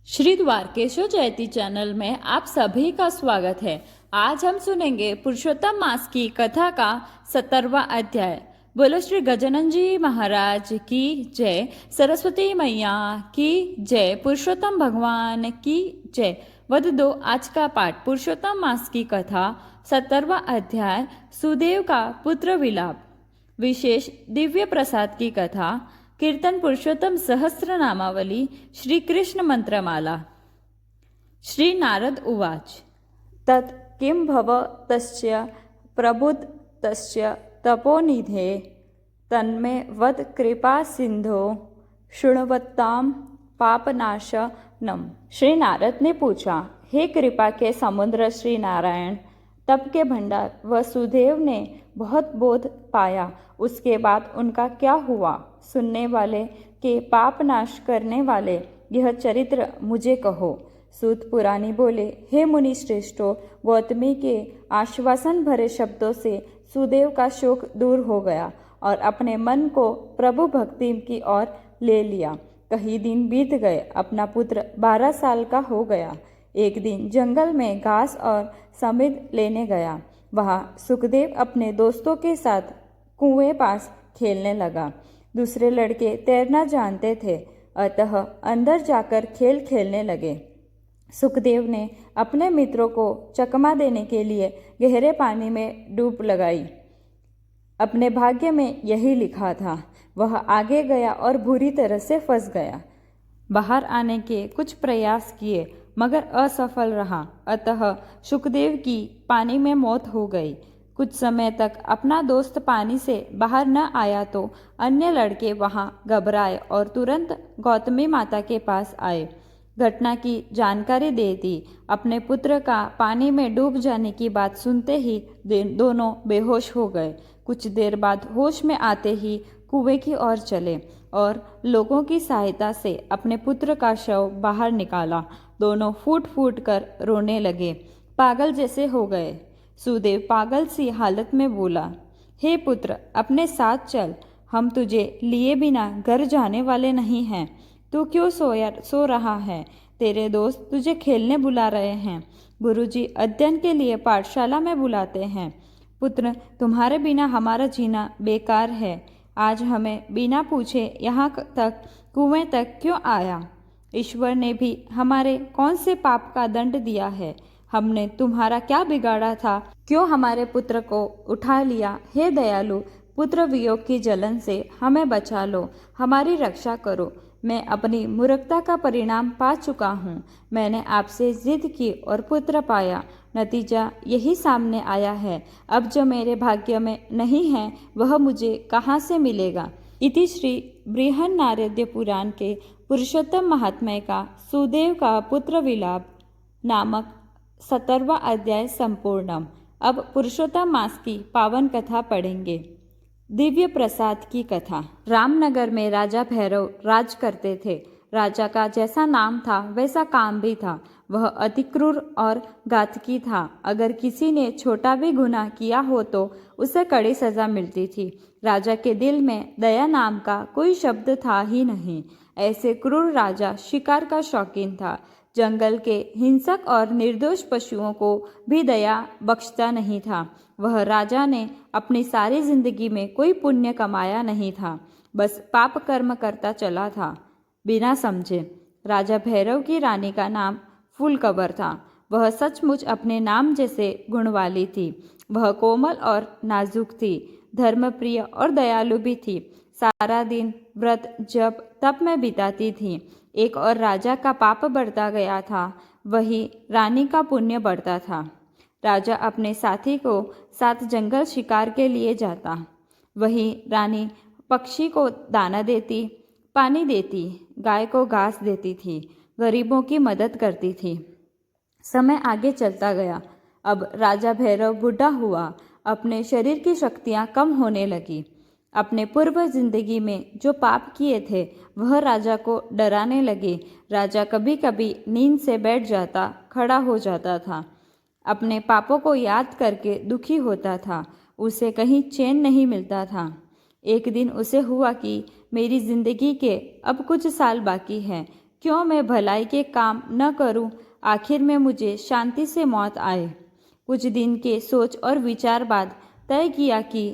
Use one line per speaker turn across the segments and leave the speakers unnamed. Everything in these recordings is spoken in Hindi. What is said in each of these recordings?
श्री द्वारकेश्वर जयती चैनल में आप सभी का स्वागत है। आज हम सुनेंगे पुरुषोत्तम मास की कथा का 17वां अध्याय। बोलो श्री गजानन जी महाराज की जय, सरस्वती मैया की जय, पुरुषोत्तम भगवान की जय। वध दो आज का पाठ। पुरुषोत्तम मास की कथा 17वां अध्याय, सुदेव का पुत्र विलाप। विशेष दिव्य प्रसाद की कथा। कीर्तन पुरुषोत्तम सहस्र नामावली। श्री कृष्ण मंत्रमाला। श्री नारद उवाच। तत् किं भव तस्य प्रबुद्ध तस्य तपोनिधे तन्मे वद कृपा सिंधो शृण्वताम पापनाशनम। श्री नारद ने पूछा, हे कृपा के समुद्र श्री नारायण, तप के भंडार व सुदेव ने बहुत बोध पाया, उसके बाद उनका क्या हुआ? सुनने वाले के पाप नाश करने वाले यह चरित्र मुझे कहो। सूत पुरानी बोले, हे मुनि श्रेष्ठो, गौतमी के आश्वासन भरे शब्दों से सुदेव का शोक दूर हो गया और अपने मन को प्रभु भक्ति की ओर ले लिया। कई दिन बीत गए, अपना पुत्र 12 साल का हो गया। एक दिन जंगल में घास और समिध लेने गया। वहाँ सुखदेव अपने दोस्तों के साथ कुएं पास खेलने लगा। दूसरे लड़के तैरना जानते थे, अतः अंदर जाकर खेल खेलने लगे। सुखदेव ने अपने मित्रों को चकमा देने के लिए गहरे पानी में डूब लगाई। अपने भाग्य में यही लिखा था। वह आगे गया और बुरी तरह से फंस गया। बाहर आने के कुछ प्रयास किए मगर असफल रहा, अतः सुखदेव की पानी में मौत हो गई। कुछ समय तक अपना दोस्त पानी से बाहर न आया तो अन्य लड़के वहां घबराए और तुरंत गौतमी माता के पास आए। घटना की जानकारी दे दी। अपने पुत्र का पानी में डूब जाने की बात सुनते ही दोनों बेहोश हो गए। कुछ देर बाद होश में आते ही कुएं की ओर चले और लोगों की सहायता से अपने पुत्र का शव बाहर निकाला। दोनों फूट फूट कर रोने लगे, पागल जैसे हो गए। सुदेव पागल सी हालत में बोला, हे पुत्र, अपने साथ चल, हम तुझे लिए बिना घर जाने वाले नहीं हैं। तू क्यों सो रहा है? तेरे दोस्त तुझे खेलने बुला रहे हैं। गुरुजी अध्ययन के लिए पाठशाला में बुलाते हैं। पुत्र, तुम्हारे बिना हमारा जीना बेकार है। आज हमें बिना पूछे यहाँ तक कुएं तक क्यों आया? ईश्वर ने भी हमारे कौन से पाप का दंड दिया है? हमने तुम्हारा क्या बिगाड़ा था? क्यों हमारे पुत्र को उठा लिया? हे दयालु, पुत्र वियोग की जलन से हमें बचा लो, हमारी रक्षा करो। मैं अपनी मूर्खता का परिणाम पा चुका हूँ। मैंने आपसे जिद की और पुत्र पाया, नतीजा यही सामने आया है। अब जो मेरे भाग्य में नहीं है वह मुझे कहाँ से मिलेगा? इति श्री बृहन्नारद पुराण के पुरुषोत्तम महात्म्य का सुदेव का पुत्र विलाप नामक 17वां अध्याय संपूर्णम। अब पुरुषोत्तम मास की पावन कथा पढ़ेंगे। दिव्य प्रसाद की कथा। रामनगर में राजा भैरव राज करते थे। राजा का जैसा नाम था वैसा काम भी था। वह अति क्रूर और घातकी था। अगर किसी ने छोटा भी गुनाह किया हो तो उसे कड़ी सजा मिलती थी। राजा के दिल में दया नाम का कोई शब्द था ही नहीं। ऐसे क्रूर राजा शिकार का शौकीन था। जंगल के हिंसक और निर्दोष पशुओं को भी दया बख्शता नहीं था। वह राजा ने अपनी सारी जिंदगी में कोई पुण्य कमाया नहीं था, बस पाप कर्म करता चला था बिना समझे। राजा भैरव की रानी का नाम फूलकबर था। वह सचमुच अपने नाम जैसे गुणवाली थी। वह कोमल और नाजुक थी, धर्मप्रिय और दयालु भी थी। सारा दिन व्रत जप तप में बिताती थी। एक और राजा का पाप बढ़ता गया था, वही रानी का पुण्य बढ़ता था। राजा अपने साथी को साथ जंगल शिकार के लिए जाता। वही रानी पक्षी को दाना देती, पानी देती, गाय को घास देती थी, गरीबों की मदद करती थी। समय आगे चलता गया। अब राजा भैरव बूढ़ा हुआ। अपने शरीर की शक्तियाँ कम होने लगी। अपने पूर्व जिंदगी में जो पाप किए थे वह राजा को डराने लगे। राजा कभी कभी नींद से बैठ जाता, खड़ा हो जाता था। अपने पापों को याद करके दुखी होता था। उसे कहीं चैन नहीं मिलता था। एक दिन उसे हुआ कि मेरी जिंदगी के अब कुछ साल बाकी हैं, क्यों मैं भलाई के काम न करूं, आखिर में मुझे शांति से मौत आए। कुछ दिन के सोच और विचार बाद तय किया कि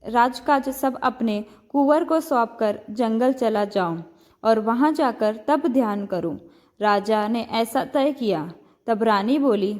राजकाज सब अपने कुंवर को सौंपकर जंगल चला जाऊं और वहां जाकर तब ध्यान करूं। राजा ने ऐसा तय किया। तब रानी बोली,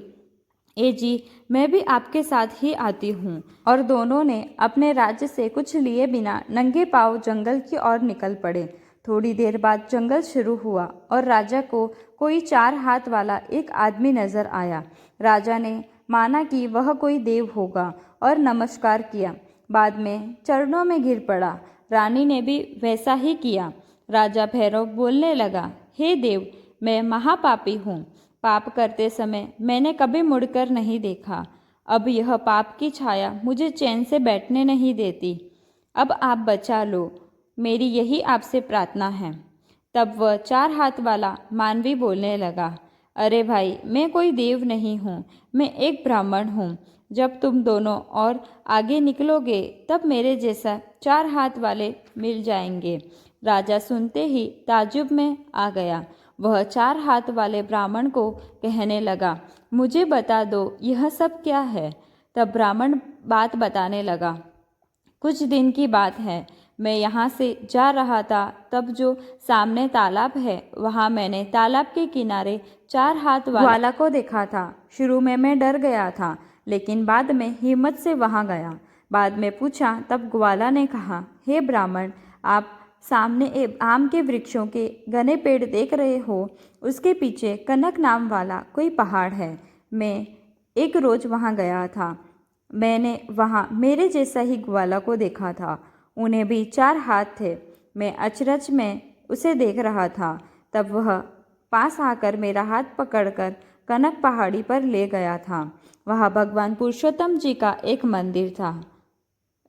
ए जी, मैं भी आपके साथ ही आती हूँ। और दोनों ने अपने राज्य से कुछ लिए बिना नंगे पांव जंगल की ओर निकल पड़े। थोड़ी देर बाद जंगल शुरू हुआ और राजा को कोई 4 हाथ वाला एक आदमी नजर आया। राजा ने माना कि वह कोई देव होगा और नमस्कार किया। बाद में चरणों में गिर पड़ा। रानी ने भी वैसा ही किया। राजा भैरव बोलने लगा, हे देव, मैं महापापी हूँ। पाप करते समय मैंने कभी मुड़कर नहीं देखा। अब यह पाप की छाया मुझे चैन से बैठने नहीं देती। अब आप बचा लो, मेरी यही आपसे प्रार्थना है। तब वह 4 हाथ वाला मानवी बोलने लगा, अरे भाई, मैं कोई देव नहीं हूँ, मैं एक ब्राह्मण हूँ। जब तुम दोनों और आगे निकलोगे तब मेरे जैसा 4 हाथ वाले मिल जाएंगे। राजा सुनते ही ताज्जुब में आ गया। वह 4 हाथ वाले ब्राह्मण को कहने लगा, मुझे बता दो यह सब क्या है। तब ब्राह्मण बात बताने लगा, कुछ दिन की बात है, मैं यहाँ से जा रहा था, तब जो सामने तालाब है वहाँ मैंने तालाब के किनारे 4 हाथ वाला को देखा था। शुरू में मैं डर गया था, लेकिन बाद में हिम्मत से वहाँ गया। बाद में पूछा तब ग्वाला ने कहा, हे ब्राह्मण, आप सामने आम के वृक्षों के घने पेड़ देख रहे हो, उसके पीछे कनक नाम वाला कोई पहाड़ है। मैं एक रोज वहाँ गया था। मैंने वहाँ मेरे जैसा ही ग्वाला को देखा था। उन्हें भी 4 हाथ थे। मैं अचरज में उसे देख रहा था। तब वह पास आकर मेरा हाथ पकड़कर कनक पहाड़ी पर ले गया था। वहाँ भगवान पुरुषोत्तम जी का एक मंदिर था।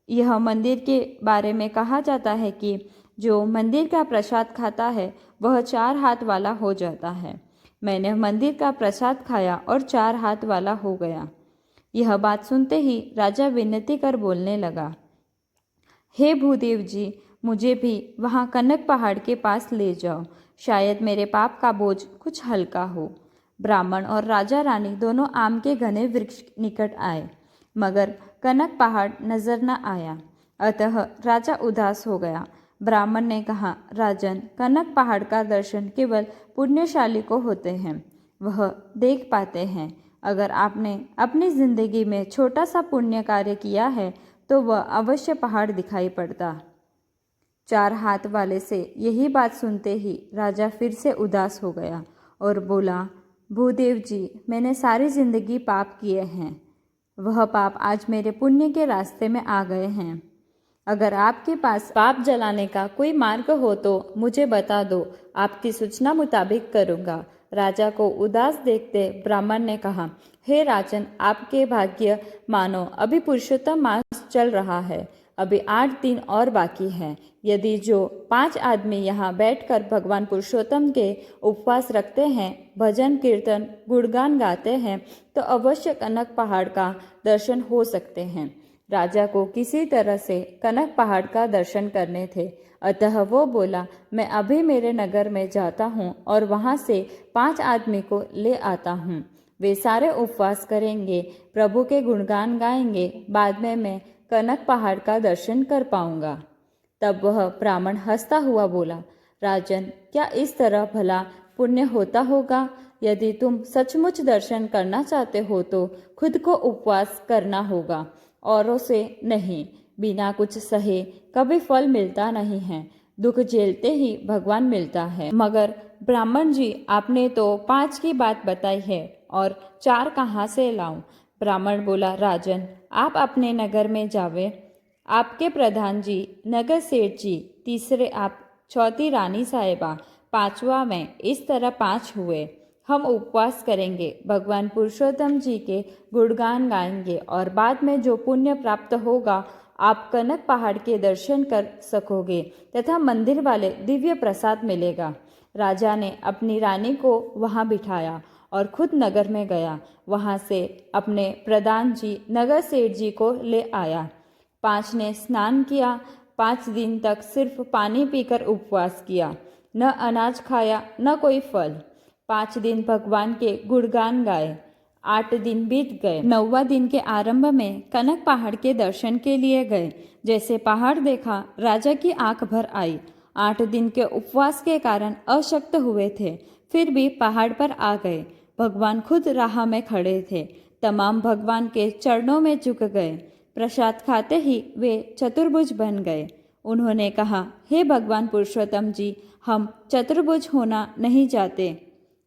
यह मंदिर के बारे में कहा जाता है कि जो मंदिर का प्रसाद खाता है वह 4 हाथ वाला हो जाता है। मैंने मंदिर का प्रसाद खाया और 4 हाथ वाला हो गया। यह बात सुनते ही राजा विनती कर बोलने लगा, हे भूदेव जी, मुझे भी वहाँ कनक पहाड़ के पास ले जाओ, शायद मेरे पाप का बोझ कुछ हल्का हो। ब्राह्मण और राजा रानी दोनों आम के घने वृक्ष निकट आए, मगर कनक पहाड़ नजर न आया। अतः राजा उदास हो गया। ब्राह्मण ने कहा, राजन, कनक पहाड़ का दर्शन केवल पुण्यशाली को होते हैं, वह देख पाते हैं। अगर आपने अपनी जिंदगी में छोटा सा पुण्य कार्य किया है तो वह अवश्य पहाड़ दिखाई पड़ता। 4 हाथ वाले से यही बात सुनते ही राजा फिर से उदास हो गया और बोला, भूदेव जी, मैंने सारी जिंदगी पाप किए हैं। वह पाप आज मेरे पुण्य के रास्ते में आ गए हैं। अगर आपके पास पाप जलाने का कोई मार्ग हो तो मुझे बता दो, आपकी सूचना मुताबिक करूँगा। राजा को उदास देखते ब्राह्मण ने कहा, हे राजन, आपके भाग्य मानो अभी पुरुषोत्तम मास चल रहा है। अभी 8 दिन और बाकी हैं। यदि जो 5 आदमी यहाँ बैठकर भगवान पुरुषोत्तम के उपवास रखते हैं, भजन कीर्तन गुणगान गाते हैं, तो अवश्य कनक पहाड़ का दर्शन हो सकते हैं। राजा को किसी तरह से कनक पहाड़ का दर्शन करने थे, अतः वो बोला, मैं अभी मेरे नगर में जाता हूँ और वहाँ से 5 आदमी को ले आता हूँ। वे सारे उपवास करेंगे, प्रभु के गुणगान गाएंगे, बाद में मैं कनक पहाड़ का दर्शन कर पाऊंगा। तब वह ब्राह्मण हंसता हुआ बोला, राजन, क्या इस तरह भला पुण्य होता होगा? यदि तुम सचमुच दर्शन करना चाहते हो तो खुद को उपवास करना होगा, औरों से नहीं। बिना कुछ सहे कभी फल मिलता नहीं है, दुख झेलते ही भगवान मिलता है। मगर ब्राह्मण जी, आपने तो 5 की बात बताई है और 4 कहाँ से लाऊं? ब्राह्मण बोला, राजन, आप अपने नगर में जावे। आपके प्रधान जी नगर सेठ जी, तीसरे आप, चौथी रानी साहिबा, 5वां में, इस तरह 5 हुए। हम उपवास करेंगे, भगवान पुरुषोत्तम जी के गुणगान गाएंगे और बाद में जो पुण्य प्राप्त होगा आप कनक पहाड़ के दर्शन कर सकोगे तथा मंदिर वाले दिव्य प्रसाद मिलेगा। राजा ने अपनी रानी को वहां बिठाया और खुद नगर में गया। वहां से अपने प्रधान जी नगर सेठ जी को ले आया। 5 ने स्नान किया, 5 दिन तक सिर्फ पानी पीकर उपवास किया। न अनाज खाया न कोई फल। 5 दिन भगवान के गुणगान गाए। 8 दिन बीत गए। 9वां दिन के आरंभ में कनक पहाड़ के दर्शन के लिए गए। जैसे पहाड़ देखा, राजा की आंख भर आई। 8 दिन के उपवास के कारण अशक्त हुए थे, फिर भी पहाड़ पर आ गए। भगवान खुद राह में खड़े थे। तमाम भगवान के चरणों में झुक गए। प्रसाद खाते ही वे चतुर्भुज बन गए। उन्होंने कहा, हे भगवान पुरुषोत्तम जी, हम चतुर्भुज होना नहीं चाहते,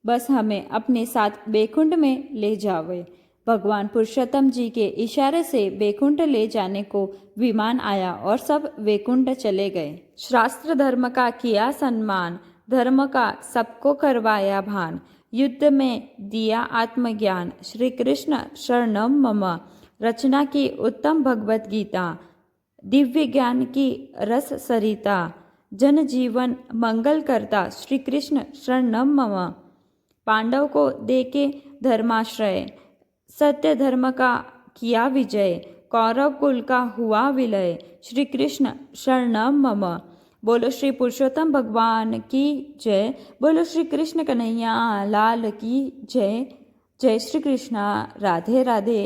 बस हमें अपने साथ बैकुंठ में ले जावे। भगवान पुरुषोत्तम जी के इशारे से बैकुंठ ले जाने को विमान आया और सब बैकुंठ चले गए। शास्त्र धर्म का किया सम्मान, धर्म का सबको करवाया भान। युद्ध में दिया आत्मज्ञान, श्री कृष्ण शरणम मम। रचना की उत्तम भगवत गीता, दिव्य ज्ञान की रस सरिता। जन जीवन मंगल करता, श्री कृष्ण शरणम मम। पांडव को देके धर्माश्रय, सत्य धर्म का किया विजय। कौरव कुल का हुआ विलय, श्री कृष्ण शरणम मम। बोलो श्री पुरुषोत्तम भगवान की जय। बोलो श्री कृष्ण कन्हैया लाल की जय। जय श्री कृष्णा। राधे राधे।